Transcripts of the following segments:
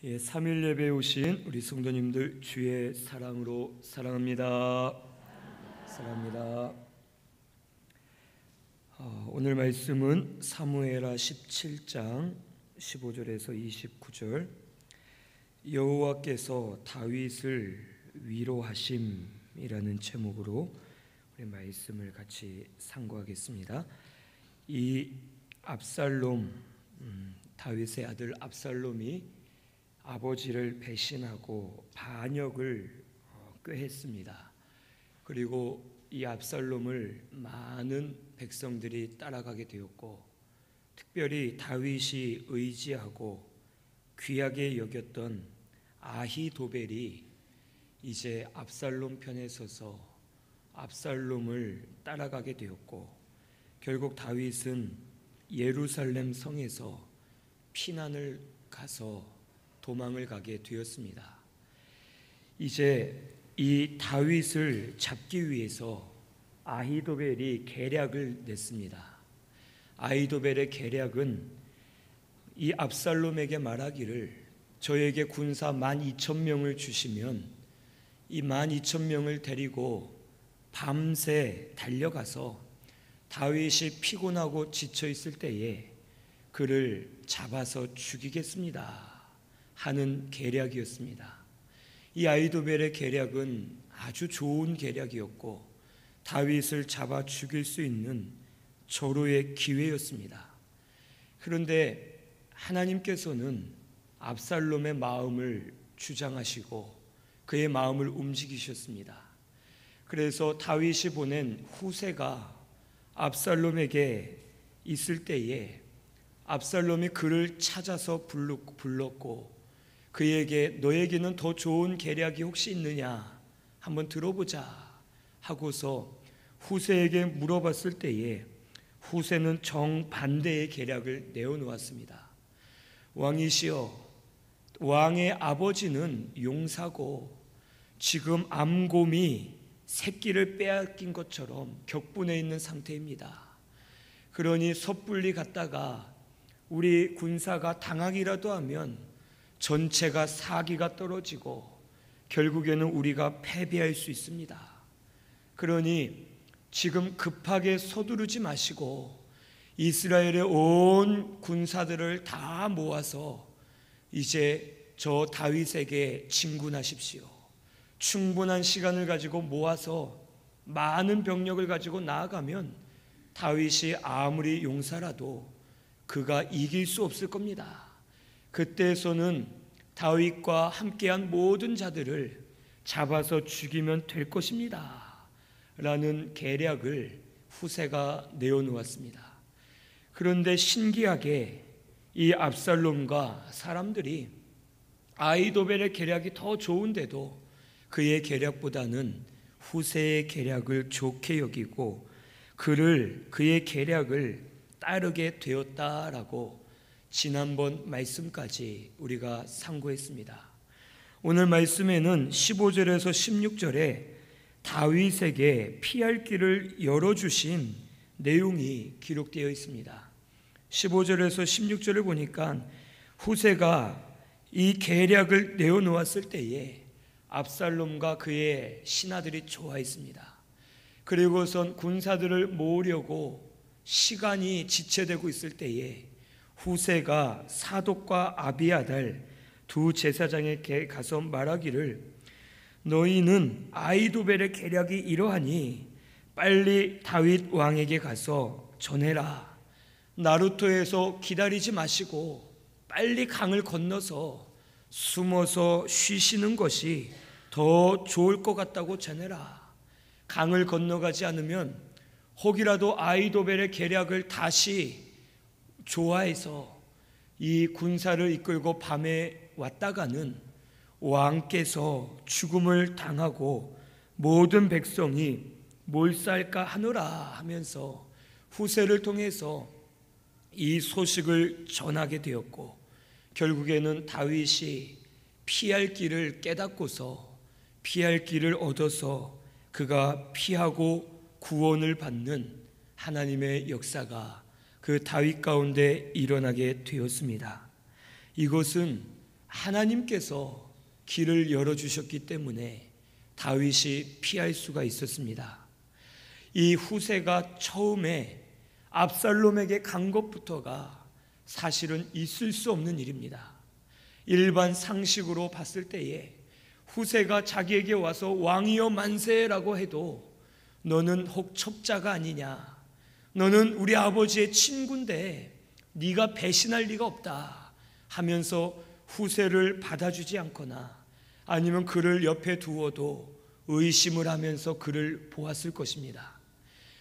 3일 예배에 오신 우리 성도님들 주의 사랑으로 사랑합니다. 사랑합니다. 오늘 말씀은 사무엘하 17장 15절에서 29절, 여호와께서 다윗을 위로하심이라는 제목으로 우리 말씀을 같이 상고하겠습니다. 이 압살롬, 다윗의 아들 압살롬이 아버지를 배신하고 반역을 꾀했습니다. 그리고 이 압살롬을 많은 백성들이 따라가게 되었고, 특별히 다윗이 의지하고 귀하게 여겼던 아히도벨이 이제 압살롬 편에 서서 압살롬을 따라가게 되었고, 결국 다윗은 예루살렘 성에서 피난을 가서 도망을 가게 되었습니다. 이제 이 다윗을 잡기 위해서 아히도벨이 계략을 냈습니다. 아히도벨의 계략은 이 압살롬에게 말하기를, 저에게 군사 12,000명을 주시면 이 12,000명을 데리고 밤새 달려가서 다윗이 피곤하고 지쳐 있을 때에 그를 잡아서 죽이겠습니다 하는 계략이었습니다. 이 아히도벨의 계략은 아주 좋은 계략이었고 다윗을 잡아 죽일 수 있는 절호의 기회였습니다. 그런데 하나님께서는 압살롬의 마음을 주장하시고 그의 마음을 움직이셨습니다. 그래서 다윗이 보낸 후세가 압살롬에게 있을 때에 압살롬이 그를 찾아서 불렀고 그에게 너에게는 더 좋은 계략이 혹시 있느냐 한번 들어보자 하고서 후세에게 물어봤을 때에 후세는 정반대의 계략을 내어놓았습니다. 왕이시여, 왕의 아버지는 용사고 지금 암곰이 새끼를 빼앗긴 것처럼 격분해 있는 상태입니다. 그러니 섣불리 갔다가 우리 군사가 당하기라도 하면 전체가 사기가 떨어지고 결국에는 우리가 패배할 수 있습니다. 그러니 지금 급하게 서두르지 마시고 이스라엘의 온 군사들을 다 모아서 이제 저 다윗에게 진군하십시오. 충분한 시간을 가지고 모아서 많은 병력을 가지고 나아가면 다윗이 아무리 용사라도 그가 이길 수 없을 겁니다. 그때에서는 다윗과 함께한 모든 자들을 잡아서 죽이면 될 것입니다 라는 계략을 후세가 내어놓았습니다. 그런데 신기하게 이 압살롬과 사람들이 아히도벨의 계략이 더 좋은데도 그의 계략보다는 후세의 계략을 좋게 여기고 그의 계략을 따르게 되었다라고 지난번 말씀까지 우리가 상고했습니다. 오늘 말씀에는 15절에서 16절에 다윗에게 피할 길을 열어주신 내용이 기록되어 있습니다. 15절에서 16절을 보니까 후세가 이 계략을 내어놓았을 때에 압살롬과 그의 신하들이 좋아했습니다. 그리고선 군사들을 모으려고 시간이 지체되고 있을 때에 후세가 사독과 아비아달 두 제사장에게 가서 말하기를, 너희는 아히도벨의 계략이 이러하니 빨리 다윗 왕에게 가서 전해라. 나루토에서 기다리지 마시고 빨리 강을 건너서 숨어서 쉬시는 것이 더 좋을 것 같다고 전해라. 강을 건너가지 않으면 혹이라도 아히도벨의 계략을 다시 좋아해서 이 군사를 이끌고 밤에 왔다가는 왕께서 죽음을 당하고 모든 백성이 몰살까 하노라 하면서 후세를 통해서 이 소식을 전하게 되었고, 결국에는 다윗이 피할 길을 깨닫고서 피할 길을 얻어서 그가 피하고 구원을 받는 하나님의 역사가 그 다윗 가운데 일어나게 되었습니다. 이것은 하나님께서 길을 열어주셨기 때문에 다윗이 피할 수가 있었습니다. 이 후세가 처음에 압살롬에게 간 것부터가 사실은 있을 수 없는 일입니다. 일반 상식으로 봤을 때에 후세가 자기에게 와서 왕이여 만세라고 해도 너는 혹 첩자가 아니냐, 너는 우리 아버지의 친구인데 네가 배신할 리가 없다 하면서 후세를 받아주지 않거나 아니면 그를 옆에 두어도 의심을 하면서 그를 보았을 것입니다.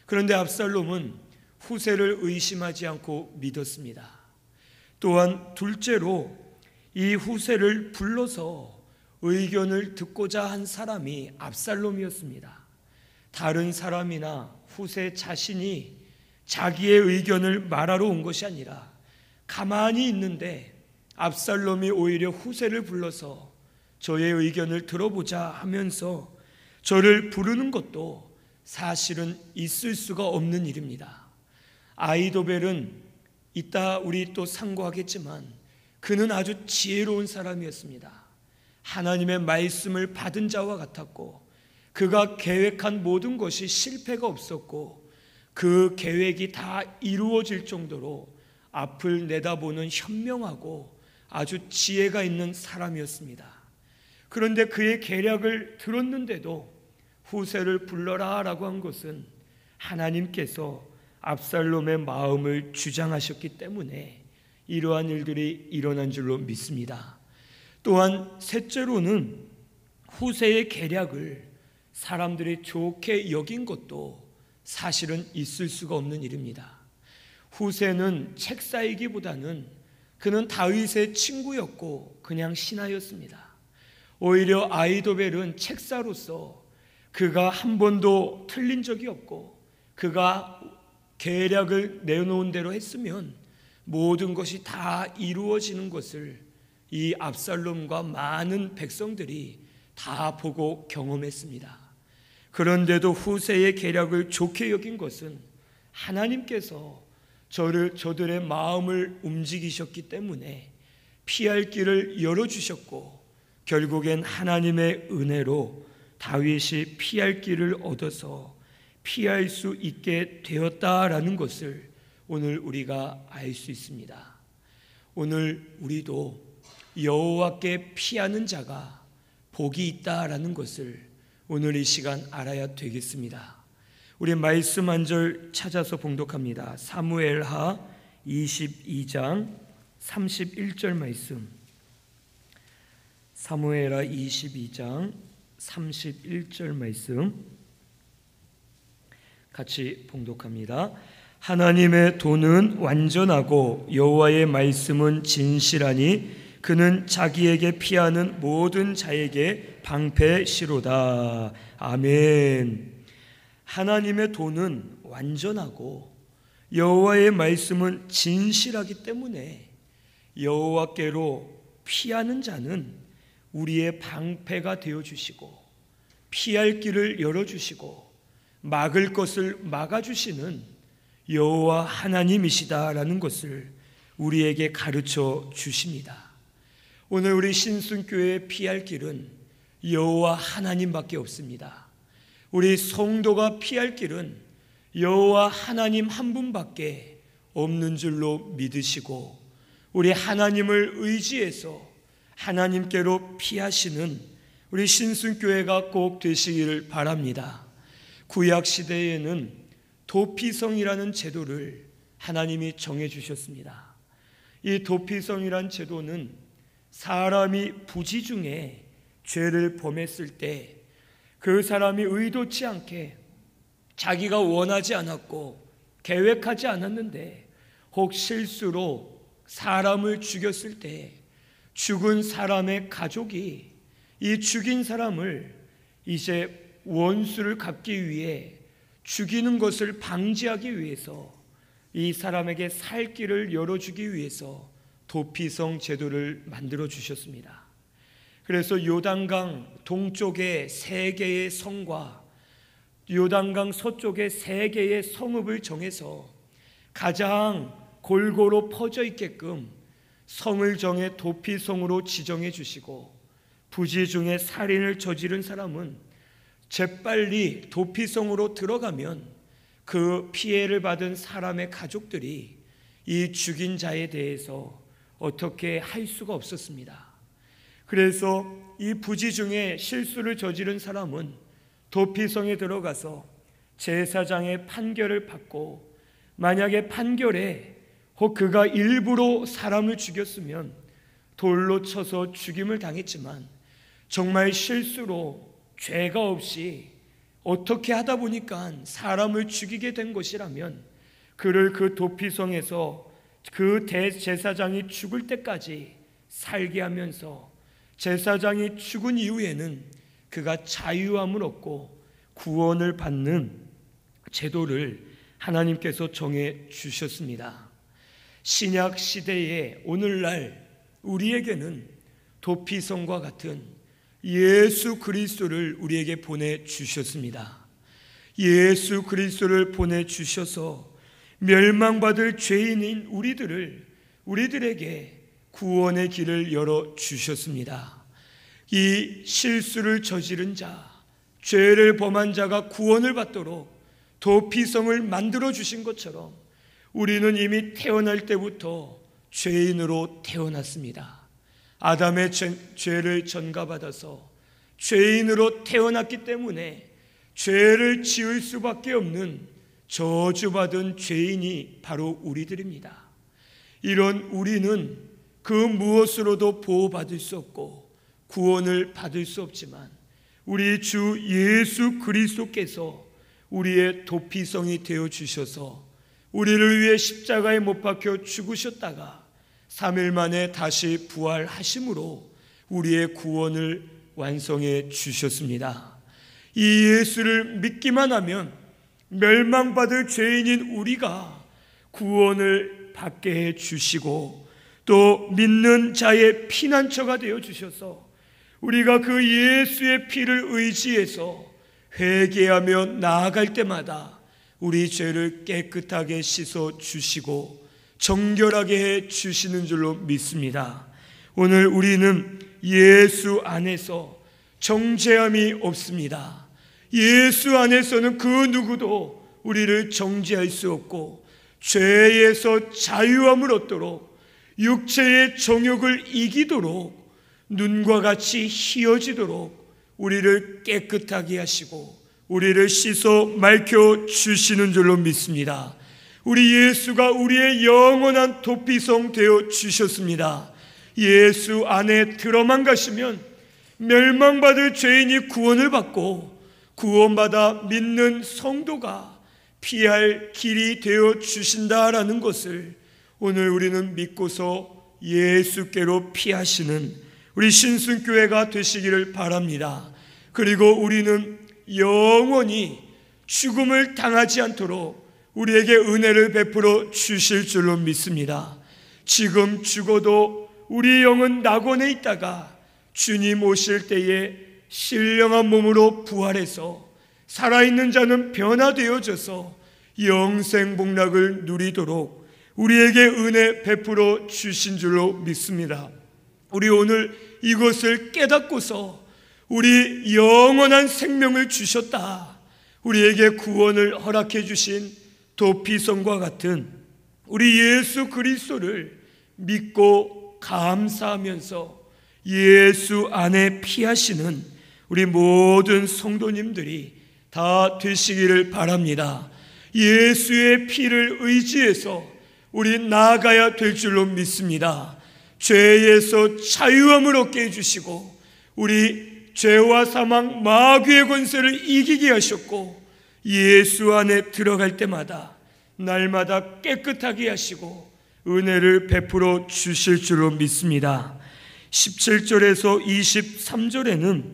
그런데 압살롬은 후세를 의심하지 않고 믿었습니다. 또한 둘째로 이 후세를 불러서 의견을 듣고자 한 사람이 압살롬이었습니다. 다른 사람이나 후세 자신이 자기의 의견을 말하러 온 것이 아니라 가만히 있는데 압살롬이 오히려 후세를 불러서 저의 의견을 들어보자 하면서 저를 부르는 것도 사실은 있을 수가 없는 일입니다. 아히도벨은 이따 우리 또 상고하겠지만 그는 아주 지혜로운 사람이었습니다. 하나님의 말씀을 받은 자와 같았고 그가 계획한 모든 것이 실패가 없었고 그 계획이 다 이루어질 정도로 앞을 내다보는 현명하고 아주 지혜가 있는 사람이었습니다. 그런데 그의 계략을 들었는데도 후세를 불러라 라고 한 것은 하나님께서 압살롬의 마음을 주장하셨기 때문에 이러한 일들이 일어난 줄로 믿습니다. 또한 셋째로는 후세의 계략을 사람들이 좋게 여긴 것도 사실은 있을 수가 없는 일입니다. 후세는 책사이기보다는 그는 다윗의 친구였고 그냥 신하였습니다. 오히려 아히도벨은 책사로서 그가 한 번도 틀린 적이 없고 그가 계략을 내놓은 대로 했으면 모든 것이 다 이루어지는 것을 이 압살롬과 많은 백성들이 다 보고 경험했습니다. 그런데도 후세의 계략을 좋게 여긴 것은 하나님께서 저들의 마음을 움직이셨기 때문에 피할 길을 열어주셨고 결국엔 하나님의 은혜로 다윗이 피할 길을 얻어서 피할 수 있게 되었다라는 것을 오늘 우리가 알 수 있습니다. 오늘 우리도 여호와께 피하는 자가 복이 있다라는 것을 오늘 이 시간 알아야 되겠습니다. 우리 말씀 한 절 찾아서 봉독합니다. 사무엘하 22장 31절 말씀. 사무엘하 22장 31절 말씀 같이 봉독합니다. 하나님의 도는 완전하고 여호와의 말씀은 진실하니 그는 자기에게 피하는 모든 자에게 방패시로다. 아멘. 하나님의 도는 완전하고 여호와의 말씀은 진실하기 때문에 여호와께로 피하는 자는 우리의 방패가 되어주시고 피할 길을 열어주시고 막을 것을 막아주시는 여호와 하나님이시다라는 것을 우리에게 가르쳐 주십니다. 오늘 우리 신순교회의 피할 길은 여호와 하나님밖에 없습니다. 우리 성도가 피할 길은 여호와 하나님 한 분밖에 없는 줄로 믿으시고 우리 하나님을 의지해서 하나님께로 피하시는 우리 신순교회가 꼭 되시기를 바랍니다. 구약시대에는 도피성이라는 제도를 하나님이 정해주셨습니다. 이 도피성이란 제도는 사람이 부지 중에 죄를 범했을 때 그 사람이 의도치 않게 자기가 원하지 않았고 계획하지 않았는데 혹 실수로 사람을 죽였을 때 죽은 사람의 가족이 이 죽인 사람을 이제 원수를 갚기 위해 죽이는 것을 방지하기 위해서 이 사람에게 살 길을 열어주기 위해서 도피성 제도를 만들어 주셨습니다. 그래서 요단강 동쪽의 3개의 성과 요단강 서쪽의 3개의 성읍을 정해서 가장 골고루 퍼져 있게끔 성을 정해 도피성으로 지정해 주시고, 부지 중에 살인을 저지른 사람은 재빨리 도피성으로 들어가면 그 피해를 받은 사람의 가족들이 이 죽인 자에 대해서 어떻게 할 수가 없었습니다. 그래서 이 부지 중에 실수를 저지른 사람은 도피성에 들어가서 제사장의 판결을 받고, 만약에 판결에 혹 그가 일부러 사람을 죽였으면 돌로 쳐서 죽임을 당했지만, 정말 실수로 죄가 없이 어떻게 하다 보니까 사람을 죽이게 된 것이라면 그를 그 도피성에서 그 대제사장이 죽을 때까지 살게 하면서 제사장이 죽은 이후에는 그가 자유함을 얻고 구원을 받는 제도를 하나님께서 정해 주셨습니다. 신약 시대의 오늘날 우리에게는 도피성과 같은 예수 그리스도를 우리에게 보내주셨습니다. 예수 그리스도를 보내주셔서 멸망받을 죄인인 우리들에게 구원의 길을 열어주셨습니다. 이 실수를 저지른 자, 죄를 범한 자가 구원을 받도록 도피성을 만들어주신 것처럼 우리는 이미 태어날 때부터 죄인으로 태어났습니다. 아담의 죄를 전가받아서 죄인으로 태어났기 때문에 죄를 지을 수밖에 없는 저주받은 죄인이 바로 우리들입니다. 이런 우리는 그 무엇으로도 보호받을 수 없고 구원을 받을 수 없지만, 우리 주 예수 그리스도께서 우리의 도피성이 되어주셔서 우리를 위해 십자가에 못 박혀 죽으셨다가 3일 만에 다시 부활하심으로 우리의 구원을 완성해 주셨습니다. 이 예수를 믿기만 하면 멸망받을 죄인인 우리가 구원을 받게 해 주시고, 또 믿는 자의 피난처가 되어 주셔서 우리가 그 예수의 피를 의지해서 회개하며 나아갈 때마다 우리 죄를 깨끗하게 씻어 주시고 정결하게 해 주시는 줄로 믿습니다. 오늘 우리는 예수 안에서 정죄함이 없습니다. 예수 안에서는 그 누구도 우리를 정죄할 수 없고 죄에서 자유함을 얻도록, 육체의 정욕을 이기도록, 눈과 같이 희어지도록 우리를 깨끗하게 하시고 우리를 씻어 맑혀 주시는 줄로 믿습니다. 우리 예수가 우리의 영원한 도피성 되어 주셨습니다. 예수 안에 들어만 가시면 멸망받을 죄인이 구원을 받고, 구원받아 믿는 성도가 피할 길이 되어 주신다라는 것을 오늘 우리는 믿고서 예수께로 피하시는 우리 신순교회가 되시기를 바랍니다. 그리고 우리는 영원히 죽음을 당하지 않도록 우리에게 은혜를 베풀어 주실 줄로 믿습니다. 지금 죽어도 우리 영은 낙원에 있다가 주님 오실 때에 신령한 몸으로 부활해서 살아있는 자는 변화되어져서 영생복락을 누리도록 우리에게 은혜 베풀어 주신 줄로 믿습니다. 우리 오늘 이것을 깨닫고서 우리 영원한 생명을 주셨다, 우리에게 구원을 허락해 주신 도피성과 같은 우리 예수 그리스도를 믿고 감사하면서 예수 안에 피하시는 우리 모든 성도님들이 다 되시기를 바랍니다. 예수의 피를 의지해서 우리 나아가야 될 줄로 믿습니다. 죄에서 자유함을 얻게 해주시고 우리 죄와 사망 마귀의 권세를 이기게 하셨고, 예수 안에 들어갈 때마다 날마다 깨끗하게 하시고 은혜를 베풀어 주실 줄로 믿습니다. 17절에서 23절에는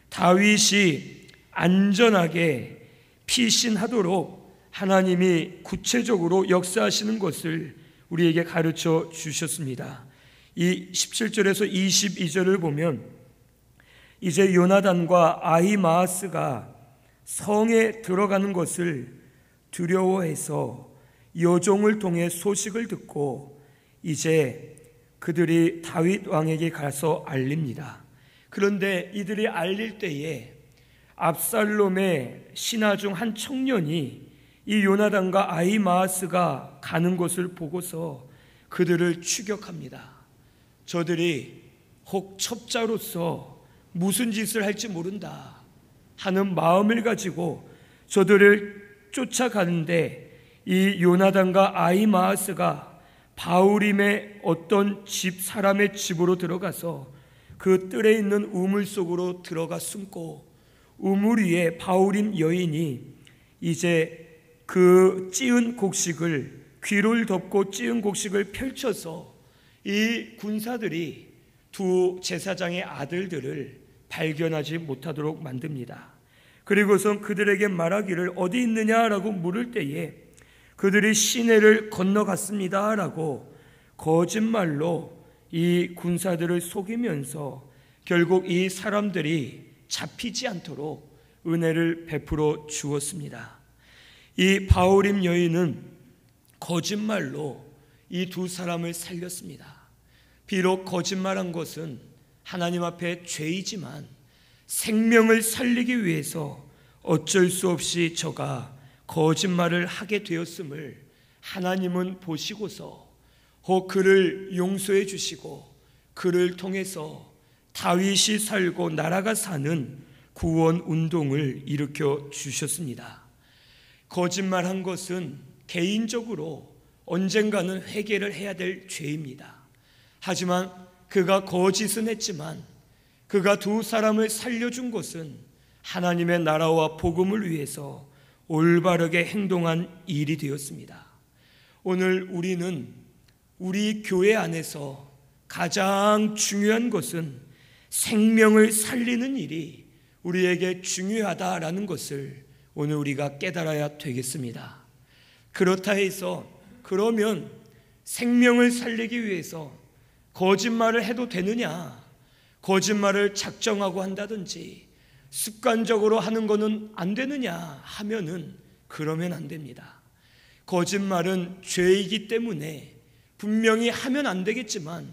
다윗이 안전하게 피신하도록 하나님이 구체적으로 역사하시는 것을 우리에게 가르쳐 주셨습니다. 이 17절에서 22절을 보면 이제 요나단과 아히마아스가 성에 들어가는 것을 두려워해서 여종을 통해 소식을 듣고 이제 그들이 다윗 왕에게 가서 알립니다. 그런데 이들이 알릴 때에 압살롬의 신하 중 한 청년이 이 요나단과 아히마아스가 가는 것을 보고서 그들을 추격합니다. 저들이 혹 첩자로서 무슨 짓을 할지 모른다 하는 마음을 가지고 저들을 쫓아가는데, 이 요나단과 아히마아스가 바후림의 어떤 집 사람의 집으로 들어가서 그 뜰에 있는 우물 속으로 들어가 숨고, 우물 위에 바후림 여인이 이제 그 찌은 곡식을, 귀를 덮고 찌은 곡식을 펼쳐서 이 군사들이 두 제사장의 아들들을 발견하지 못하도록 만듭니다. 그리고선 그들에게 말하기를 어디 있느냐라고 물을 때에 그들이 시내를 건너갔습니다 라고 거짓말로 이 군사들을 속이면서 결국 이 사람들이 잡히지 않도록 은혜를 베풀어 주었습니다. 이 바후림 여인은 거짓말로 이 두 사람을 살렸습니다. 비록 거짓말한 것은 하나님 앞에 죄이지만 생명을 살리기 위해서 어쩔 수 없이 저가 거짓말을 하게 되었음을 하나님은 보시고서 혹 그를 용서해 주시고 그를 통해서 다윗이 살고 나라가 사는 구원 운동을 일으켜 주셨습니다. 거짓말한 것은 개인적으로 언젠가는 회개를 해야 될 죄입니다. 하지만 그가 거짓은 했지만 그가 두 사람을 살려준 것은 하나님의 나라와 복음을 위해서 올바르게 행동한 일이 되었습니다. 오늘 우리는 우리 교회 안에서 가장 중요한 것은 생명을 살리는 일이 우리에게 중요하다라는 것을 오늘 우리가 깨달아야 되겠습니다. 그렇다 해서 그러면 생명을 살리기 위해서 거짓말을 해도 되느냐, 거짓말을 작정하고 한다든지 습관적으로 하는 것은 안 되느냐 하면은 그러면 안 됩니다. 거짓말은 죄이기 때문에 분명히 하면 안 되겠지만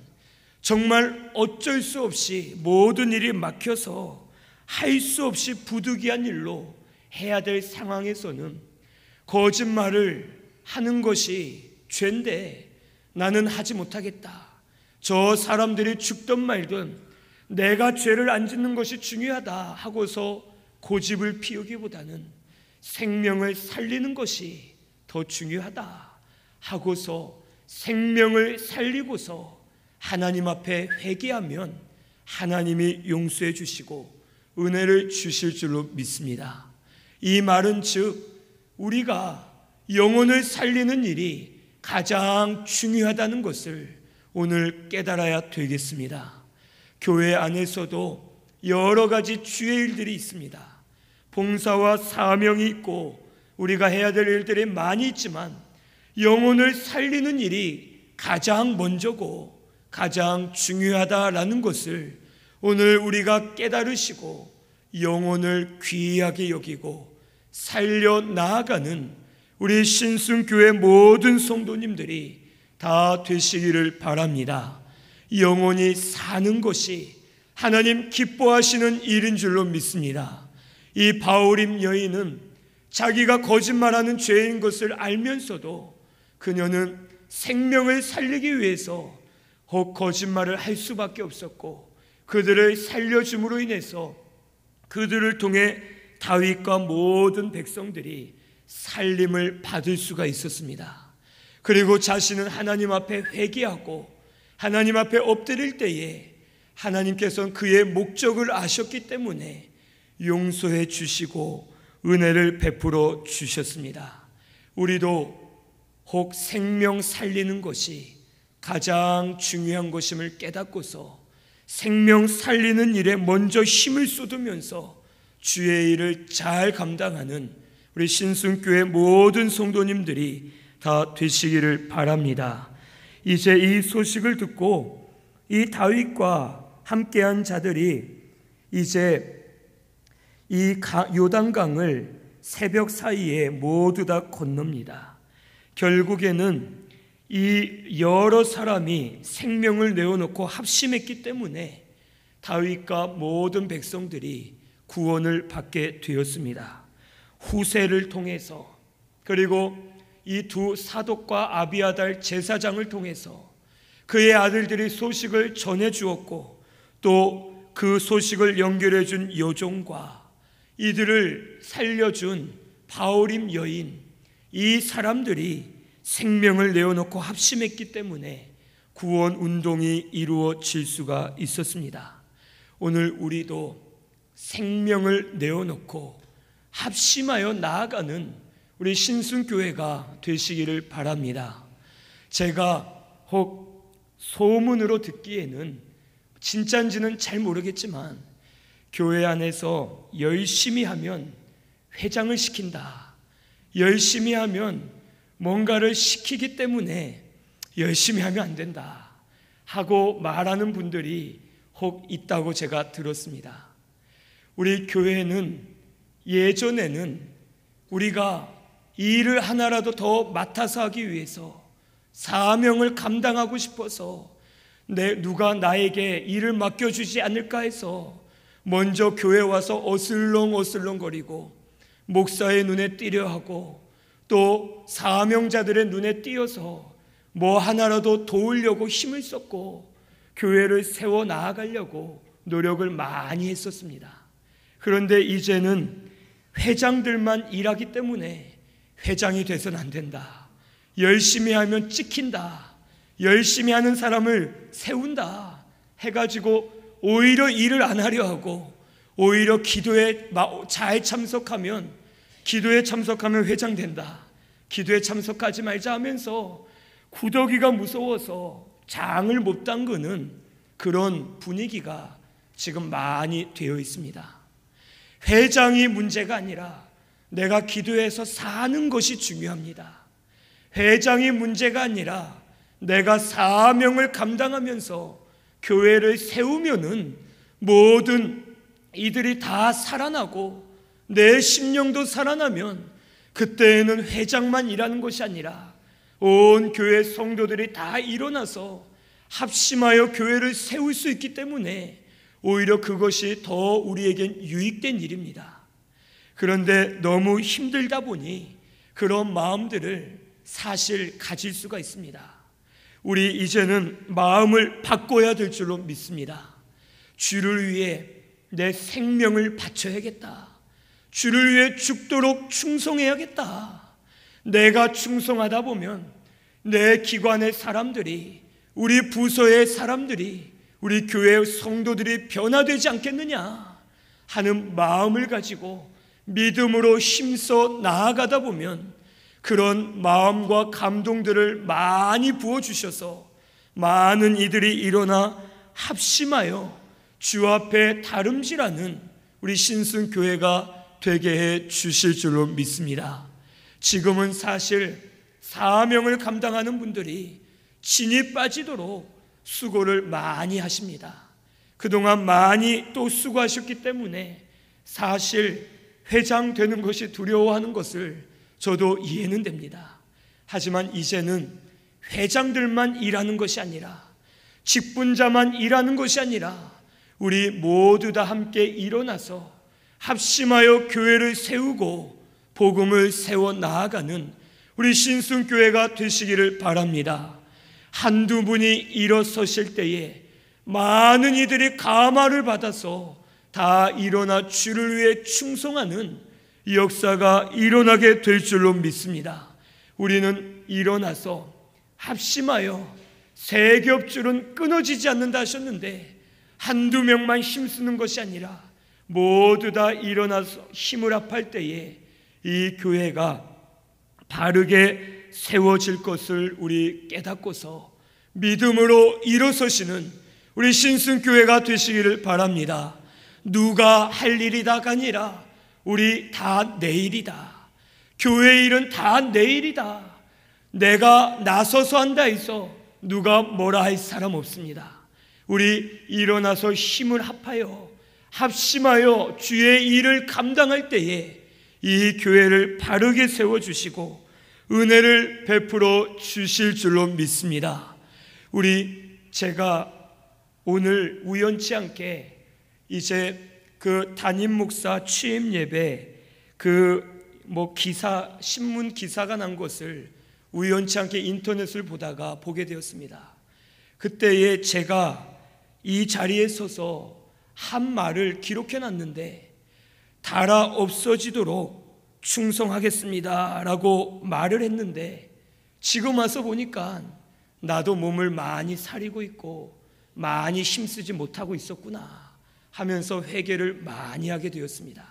정말 어쩔 수 없이 모든 일이 막혀서 할 수 없이 부득이한 일로 해야 될 상황에서는 거짓말을 하는 것이 죄인데 나는 하지 못하겠다, 저 사람들이 죽든 말든 내가 죄를 안 짓는 것이 중요하다 하고서 고집을 피우기보다는 생명을 살리는 것이 더 중요하다 하고서 생명을 살리고서 하나님 앞에 회개하면 하나님이 용서해 주시고 은혜를 주실 줄로 믿습니다. 이 말은 즉 우리가 영혼을 살리는 일이 가장 중요하다는 것을 오늘 깨달아야 되겠습니다. 교회 안에서도 여러 가지 주의 일들이 있습니다. 봉사와 사명이 있고 우리가 해야 될 일들이 많이 있지만 영혼을 살리는 일이 가장 먼저고 가장 중요하다라는 것을 오늘 우리가 깨달으시고 영혼을 귀하게 여기고 살려 나아가는 우리 신순교회 모든 성도님들이 다 되시기를 바랍니다. 영혼이 사는 것이 하나님 기뻐하시는 일인 줄로 믿습니다. 이 바후림 여인은 자기가 거짓말하는 죄인 것을 알면서도 그녀는 생명을 살리기 위해서 혹 거짓말을 할 수밖에 없었고 그들을 살려줌으로 인해서 그들을 통해 다윗과 모든 백성들이 살림을 받을 수가 있었습니다. 그리고 자신은 하나님 앞에 회개하고 하나님 앞에 엎드릴 때에 하나님께서는 그의 목적을 아셨기 때문에 용서해 주시고 은혜를 베풀어 주셨습니다. 우리도 혹 생명 살리는 것이 가장 중요한 것임을 깨닫고서 생명 살리는 일에 먼저 힘을 쏟으면서 주의 일을 잘 감당하는 우리 신순교회 모든 성도님들이 다 되시기를 바랍니다. 이제 이 소식을 듣고 이 다윗과 함께한 자들이 이제 이 요단강을 새벽 사이에 모두 다 건넙니다. 결국에는 이 여러 사람이 생명을 내어놓고 합심했기 때문에 다윗과 모든 백성들이 구원을 받게 되었습니다. 후세를 통해서, 그리고 이 두 사독과 아비아달 제사장을 통해서 그의 아들들이 소식을 전해 주었고, 또 그 소식을 연결해 준 여종과 이들을 살려준 바울임 여인, 이 사람들이 생명을 내어놓고 합심했기 때문에 구원 운동이 이루어질 수가 있었습니다. 오늘 우리도 생명을 내어놓고 합심하여 나아가는 우리 신순교회가 되시기를 바랍니다. 제가 혹 소문으로 듣기에는 진짜인지는 잘 모르겠지만 교회 안에서 열심히 하면 회장을 시킨다, 열심히 하면 뭔가를 시키기 때문에 열심히 하면 안 된다 하고 말하는 분들이 혹 있다고 제가 들었습니다. 우리 교회는 예전에는 우리가 이 일을 하나라도 더 맡아서 하기 위해서 사명을 감당하고 싶어서 누가 나에게 일을 맡겨주지 않을까 해서 먼저 교회 와서 어슬렁어슬렁거리고 목사의 눈에 띄려 하고 또 사명자들의 눈에 띄어서 뭐 하나라도 도우려고 힘을 썼고 교회를 세워 나아가려고 노력을 많이 했었습니다. 그런데 이제는 회장들만 일하기 때문에 회장이 돼서는 안 된다, 열심히 하면 찍힌다, 열심히 하는 사람을 세운다 해가지고 오히려 일을 안 하려 하고, 오히려 기도에 잘 참석하면, 기도에 참석하면 회장 된다, 기도에 참석하지 말자 하면서 구더기가 무서워서 장을 못 담그는 그런 분위기가 지금 많이 되어 있습니다. 회장이 문제가 아니라 내가 기도해서 사는 것이 중요합니다. 회장이 문제가 아니라 내가 사명을 감당하면서 교회를 세우면은 모든 이들이 다 살아나고 내 심령도 살아나면 그때는 회장만 일하는 것이 아니라 온 교회 성도들이 다 일어나서 합심하여 교회를 세울 수 있기 때문에 오히려 그것이 더 우리에겐 유익된 일입니다. 그런데 너무 힘들다 보니 그런 마음들을 사실 가질 수가 있습니다. 우리 이제는 마음을 바꿔야 될 줄로 믿습니다. 주를 위해 내 생명을 바쳐야겠다, 주를 위해 죽도록 충성해야겠다. 내가 충성하다 보면 내 기관의 사람들이, 우리 부서의 사람들이, 우리 교회의 성도들이 변화되지 않겠느냐 하는 마음을 가지고 믿음으로 힘써 나아가다 보면 그런 마음과 감동들을 많이 부어주셔서 많은 이들이 일어나 합심하여 주 앞에 다름질하는 우리 신순교회가 되게 해 주실 줄로 믿습니다. 지금은 사실 사명을 감당하는 분들이 진이 빠지도록 수고를 많이 하십니다. 그동안 많이 또 수고하셨기 때문에 사실 회장 되는 것이 두려워하는 것을 저도 이해는 됩니다. 하지만 이제는 회장들만 일하는 것이 아니라, 직분자만 일하는 것이 아니라 우리 모두 다 함께 일어나서 합심하여 교회를 세우고 복음을 세워 나아가는 우리 신순교회가 되시기를 바랍니다. 한두 분이 일어서실 때에 많은 이들이 감화를 받아서 다 일어나 주를 위해 충성하는 역사가 일어나게 될 줄로 믿습니다. 우리는 일어나서 합심하여 세 겹줄은 끊어지지 않는다 하셨는데 한두 명만 힘쓰는 것이 아니라 모두 다 일어나서 힘을 합할 때에 이 교회가 바르게 세워질 것을 우리 깨닫고서 믿음으로 일어서시는 우리 신순교회가 되시기를 바랍니다. 누가 할 일이다가 아니라 우리 다 내일이다. 교회 일은 다 내일이다. 내가 나서서 한다 해서 누가 뭐라 할 사람 없습니다. 우리 일어나서 힘을 합하여 합심하여 주의 일을 감당할 때에 이 교회를 바르게 세워주시고 은혜를 베풀어 주실 줄로 믿습니다. 제가 오늘 우연치 않게 이제 그 담임 목사 취임 예배 신문 기사가 난 것을 우연치 않게 인터넷을 보다가 보게 되었습니다. 그때에 제가 이 자리에 서서 한 말을 기록해 놨는데, 달아 없어지도록 충성하겠습니다 라고 말을 했는데, 지금 와서 보니까 나도 몸을 많이 사리고 있고 많이 힘쓰지 못하고 있었구나 하면서 회개를 많이 하게 되었습니다.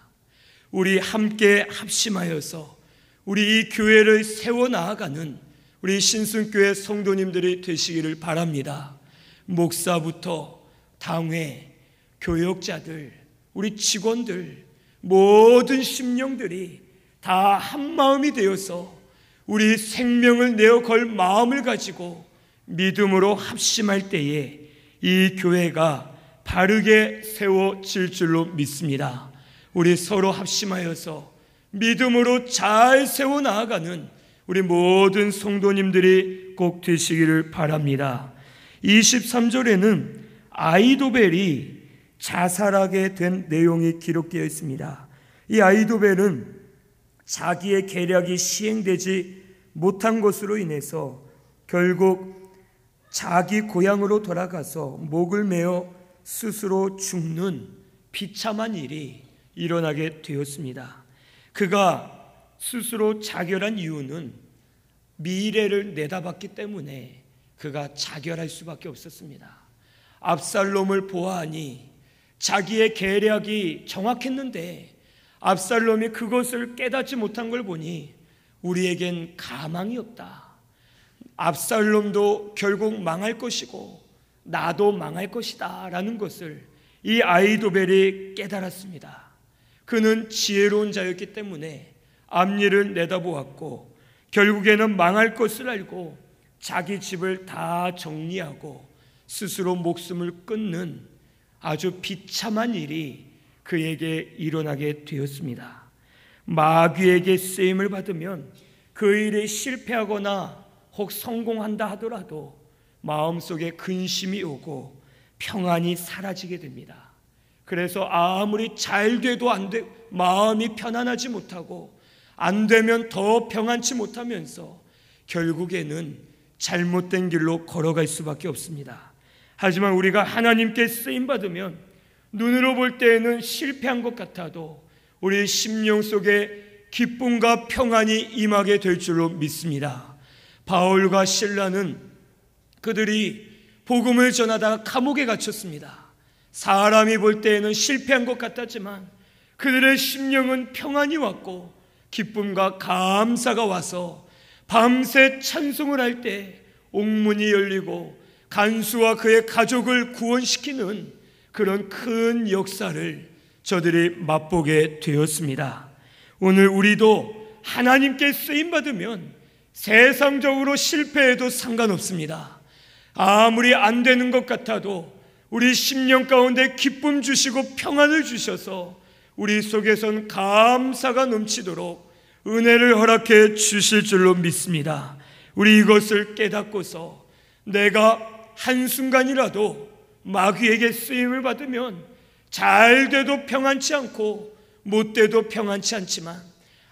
우리 함께 합심하여서 우리 이 교회를 세워나가는 우리 신순교회 성도님들이 되시기를 바랍니다. 목사부터 당회, 교역자들, 우리 직원들, 모든 심령들이 다 한마음이 되어서 우리 생명을 내어 걸 마음을 가지고 믿음으로 합심할 때에 이 교회가 바르게 세워질 줄로 믿습니다. 우리 서로 합심하여서 믿음으로 잘 세워나가는 우리 모든 성도님들이 꼭 되시기를 바랍니다. 23절에는 아히도벨이 자살하게 된 내용이 기록되어 있습니다. 이 아히도벨은 자기의 계략이 시행되지 못한 것으로 인해서 결국 자기 고향으로 돌아가서 목을 메어 스스로 죽는 비참한 일이 일어나게 되었습니다. 그가 스스로 자결한 이유는 미래를 내다봤기 때문에 그가 자결할 수밖에 없었습니다. 압살롬을 보아하니 자기의 계략이 정확했는데 압살롬이 그것을 깨닫지 못한 걸 보니 우리에겐 가망이 없다. 압살롬도 결국 망할 것이고 나도 망할 것이다 라는 것을 이 아히도벨이 깨달았습니다. 그는 지혜로운 자였기 때문에 앞일을 내다보았고 결국에는 망할 것을 알고 자기 집을 다 정리하고 스스로 목숨을 끊는 아주 비참한 일이 그에게 일어나게 되었습니다. 마귀에게 쓰임을 받으면 그 일에 실패하거나 혹 성공한다 하더라도 마음속에 근심이 오고 평안이 사라지게 됩니다. 그래서 아무리 잘 돼도 마음이 편안하지 못하고 안 되면 더 평안치 못하면서 결국에는 잘못된 길로 걸어갈 수밖에 없습니다. 하지만 우리가 하나님께 쓰임받으면 눈으로 볼 때에는 실패한 것 같아도 우리 심령 속에 기쁨과 평안이 임하게 될 줄로 믿습니다. 바울과 실라는 그들이 복음을 전하다가 감옥에 갇혔습니다. 사람이 볼 때에는 실패한 것 같았지만 그들의 심령은 평안이 왔고 기쁨과 감사가 와서 밤새 찬송을 할 때 옥문이 열리고 간수와 그의 가족을 구원시키는 그런 큰 역사를 저들이 맛보게 되었습니다. 오늘 우리도 하나님께 쓰임받으면 세상적으로 실패해도 상관없습니다. 아무리 안 되는 것 같아도 우리 심령 가운데 기쁨 주시고 평안을 주셔서 우리 속에선 감사가 넘치도록 은혜를 허락해 주실 줄로 믿습니다. 우리 이것을 깨닫고서 내가 한순간이라도 마귀에게 쓰임을 받으면 잘 돼도 평안치 않고 못 돼도 평안치 않지만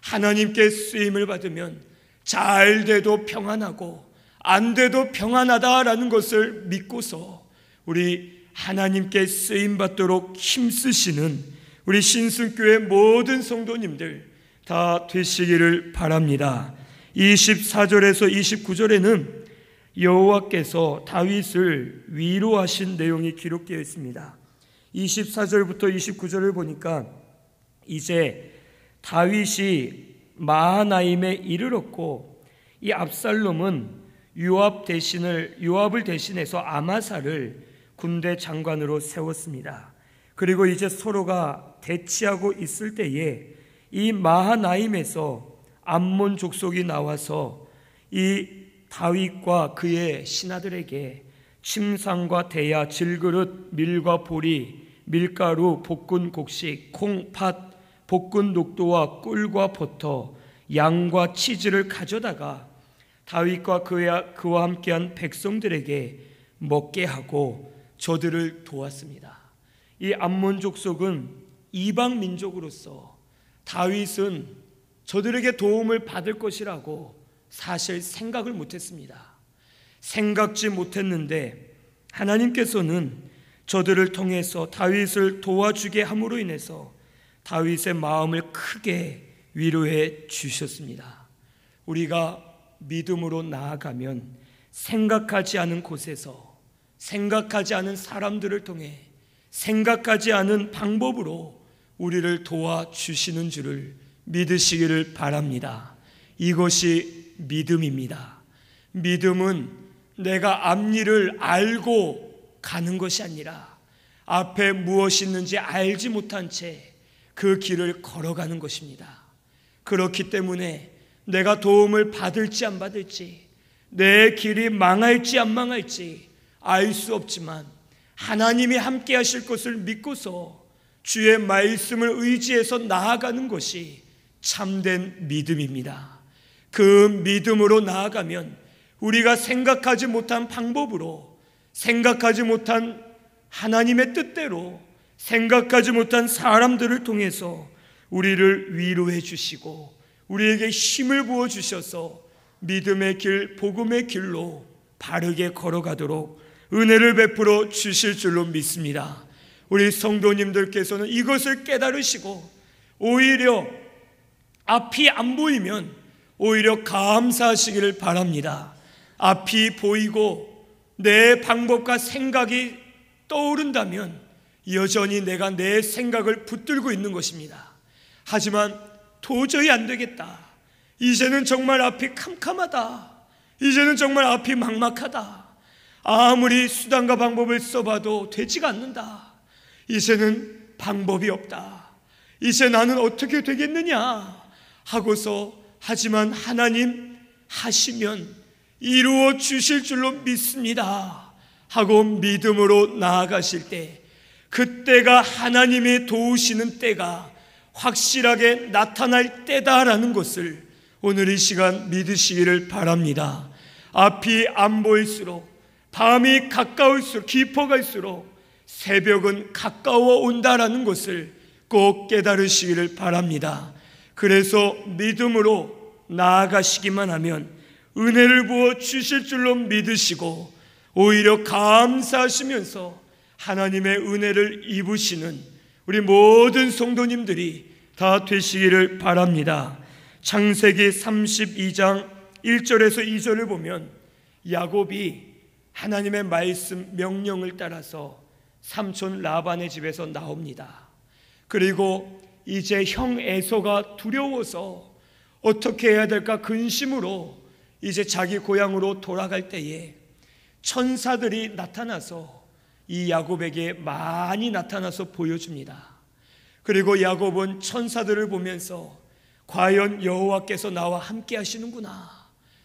하나님께 쓰임을 받으면 잘 돼도 평안하고 안 돼도 평안하다라는 것을 믿고서 우리 하나님께 쓰임받도록 힘쓰시는 우리 신순교회 모든 성도님들 다 되시기를 바랍니다. 24절에서 29절에는 여호와께서 다윗을 위로하신 내용이 기록되어 있습니다. 24절부터 29절을 보니까 이제 다윗이 마하나임에 이르렀고 이 압살롬은 요압을 대신해서 아마사를 군대 장관으로 세웠습니다. 그리고 이제 서로가 대치하고 있을 때에 이 마하나임에서 암몬 족속이 나와서 이 다윗과 그의 신하들에게 침상과 대야, 질그릇, 밀과 보리, 밀가루, 볶은 곡식, 콩, 팥, 볶은 녹두와 꿀과 버터, 양과 치즈를 가져다가 다윗과 그와 함께한 백성들에게 먹게 하고 저들을 도왔습니다. 이 암몬 족속은 이방 민족으로서 다윗은 저들에게 도움을 받을 것이라고 사실 생각을 못했습니다. 생각지 못했는데 하나님께서는 저들을 통해서 다윗을 도와주게 함으로 인해서 다윗의 마음을 크게 위로해 주셨습니다. 우리가 믿음으로 나아가면 생각하지 않은 곳에서, 생각하지 않은 사람들을 통해, 생각하지 않은 방법으로 우리를 도와주시는 줄을 믿으시기를 바랍니다. 이것이 믿음입니다. 믿음은 내가 앞일을 알고 가는 것이 아니라 앞에 무엇이 있는지 알지 못한 채 그 길을 걸어가는 것입니다. 그렇기 때문에 내가 도움을 받을지 안 받을지, 내 길이 망할지 안 망할지 알 수 없지만 하나님이 함께 하실 것을 믿고서 주의 말씀을 의지해서 나아가는 것이 참된 믿음입니다. 그 믿음으로 나아가면 우리가 생각하지 못한 방법으로, 생각하지 못한 하나님의 뜻대로, 생각하지 못한 사람들을 통해서 우리를 위로해 주시고 우리에게 힘을 부어 주셔서 믿음의 길, 복음의 길로 바르게 걸어가도록 은혜를 베풀어 주실 줄로 믿습니다. 우리 성도님들께서는 이것을 깨달으시고 오히려 앞이 안 보이면 오히려 감사하시기를 바랍니다. 앞이 보이고 내 방법과 생각이 떠오른다면 여전히 내가 내 생각을 붙들고 있는 것입니다. 하지만 도저히 안 되겠다, 이제는 정말 앞이 캄캄하다, 이제는 정말 앞이 막막하다, 아무리 수단과 방법을 써봐도 되지가 않는다, 이제는 방법이 없다, 이제 나는 어떻게 되겠느냐 하고서, 하지만 하나님 하시면 이루어 주실 줄로 믿습니다 하고 믿음으로 나아가실 때, 그때가 하나님이 도우시는 때가 확실하게 나타날 때다라는 것을 오늘 이 시간 믿으시기를 바랍니다. 앞이 안 보일수록, 밤이 가까울수록, 깊어갈수록 새벽은 가까워 온다라는 것을 꼭 깨달으시기를 바랍니다. 그래서 믿음으로 나아가시기만 하면 은혜를 부어 주실 줄로 믿으시고 오히려 감사하시면서 하나님의 은혜를 입으시는 우리 모든 성도님들이 다 되시기를 바랍니다. 창세기 32장 1절에서 2절을 보면 야곱이 하나님의 말씀 명령을 따라서 삼촌 라반의 집에서 나옵니다. 그리고 이제 형 에서가 두려워서 어떻게 해야 될까 근심으로 이제 자기 고향으로 돌아갈 때에 천사들이 나타나서 이 야곱에게 많이 나타나서 보여줍니다. 그리고 야곱은 천사들을 보면서 과연 여호와께서 나와 함께 하시는구나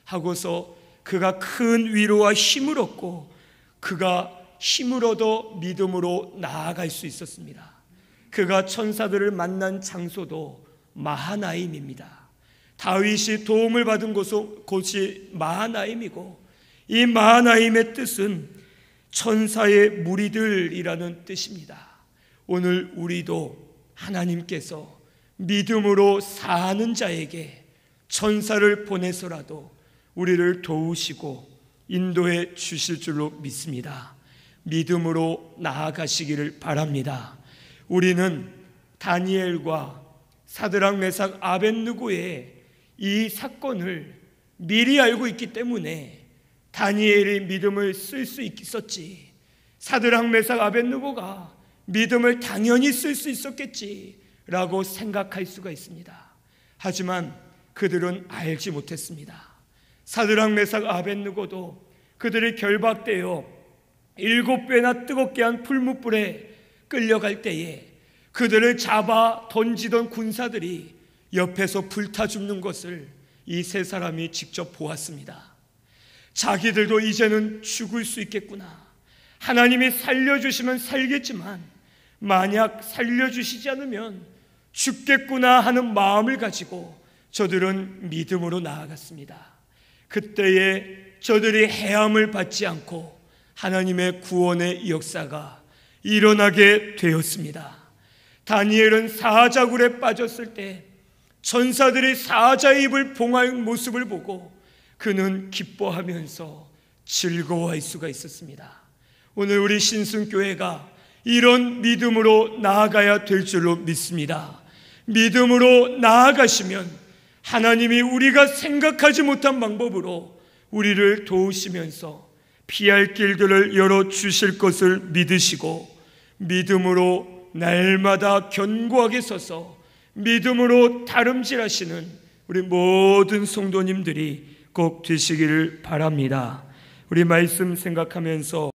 하고서 그가 큰 위로와 힘을 얻고 그가 힘을 얻어 믿음으로 나아갈 수 있었습니다. 그가 천사들을 만난 장소도 마하나임입니다. 다윗이 도움을 받은 곳이 마하나임이고, 이 마하나임의 뜻은 천사의 무리들이라는 뜻입니다. 오늘 우리도 하나님께서 믿음으로 사는 자에게 천사를 보내서라도 우리를 도우시고 인도해 주실 줄로 믿습니다. 믿음으로 나아가시기를 바랍니다. 우리는 다니엘과 사드락 메삭 아벳느고의 이 사건을 미리 알고 있기 때문에 다니엘이 믿음을 쓸 수 있었지, 사드락 메삭 아벳느고가 믿음을 당연히 쓸 수 있었겠지라고 생각할 수가 있습니다. 하지만 그들은 알지 못했습니다. 사드락 메삭 아벳느고도 그들이 결박되어 7배나 뜨겁게 한 풀무불에 끌려갈 때에 그들을 잡아 던지던 군사들이 옆에서 불타 죽는 것을 이 세 사람이 직접 보았습니다. 자기들도 이제는 죽을 수 있겠구나, 하나님이 살려주시면 살겠지만 만약 살려주시지 않으면 죽겠구나 하는 마음을 가지고 저들은 믿음으로 나아갔습니다. 그때에 저들이 해함을 받지 않고 하나님의 구원의 역사가 일어나게 되었습니다. 다니엘은 사자굴에 빠졌을 때 천사들이 사자의 입을 봉할 모습을 보고 그는 기뻐하면서 즐거워할 수가 있었습니다. 오늘 우리 신순교회가 이런 믿음으로 나아가야 될 줄로 믿습니다. 믿음으로 나아가시면 하나님이 우리가 생각하지 못한 방법으로 우리를 도우시면서 피할 길들을 열어주실 것을 믿으시고 믿음으로 날마다 견고하게 서서 믿음으로 다름질하시는 우리 모든 성도님들이 꼭 되시기를 바랍니다. 우리 말씀 생각하면서